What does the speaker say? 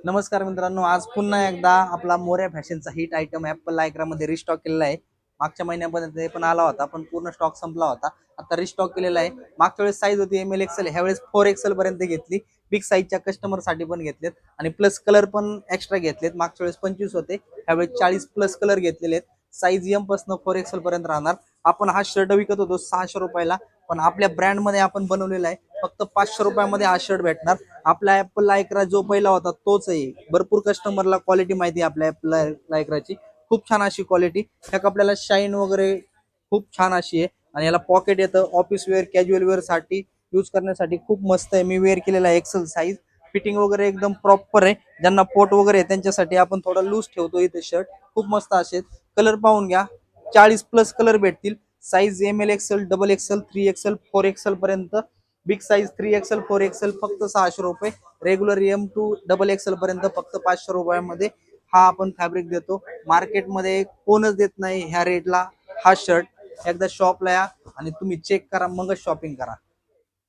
नमस्कार मित्रांनो, आज पुन्हा एकदा आपला मोऱ्या फॅशनचा हिट आयटम ऍपल लायक्रा मध्ये रिस्टॉक केलेला आहे। मागच्या महिन्यामध्ये ते पण आला होता, पण पूर्ण स्टॉक संपला होता। आता रिस्टॉक केलेला आहे। मागच्या वेळेस साईज होती ML XL, ह्या वेळेस 4XL पर्यंत घेतली। बिग साईजच्या कस्टमर साठी पण घेतलेत आणि प्लस कलर पण एक्स्ट्रा घेतलेत। मागच्या वेळेस 25 होते, ह्या वेळेस 40 प्लस कलर घेतलेले आहेत। साईज M पासून 4XL पर्यंत राहणार। आपण हा शर्ट विकत होतो 600 रुपयाला, पण आपल्या ब्रँड मध्ये आपण बनवलेला आहे। फक्त 500 रुपयामध्ये हा शर्ट भेटणार। आपला ऍपल लायक्रा जो पहिला होता तोच आहे। भरपूर कस्टमरला क्वालिटी माहिती आहे आपल्या ऍपल लायक्राची, खूप छान अशी क्वालिटी। ह्या कपड्याला शाईन वगैरे खूप छान अशी आहे आणि याला पॉकेट येतं। ऑफिस वेअर, कॅज्युअल वेअर साठी यूज करण्यासाठी खूप मस्त आहे। मी वेअर केलेला आहे, एक्सेल साईज। फिटिंग वगैरे एकदम प्रॉपर आहे। ज्यांना पोट वगैरे आहे त्यांच्यासाठी आपण थोडा लूज ठेवतो इथे शर्ट। खूप मस्त असे कलर पाहून घ्या, 40 प्लस कलर भेटतील। Size ML XL, XXL, 3XL, 4XL पर्यंत। बिग साईज 3XL, 4XL फक्त 600 रुपये। रेग्युलर M to XXL पर्यंत फक्त 500 रुपयामध्ये हा आपण फॅब्रिक देतो। मार्केटमध्ये कोणच देत नाही ह्या रेटला हा शर्ट। एकदा शॉपला या आणि तुम्ही चेक करा, मगच शॉपिंग करा।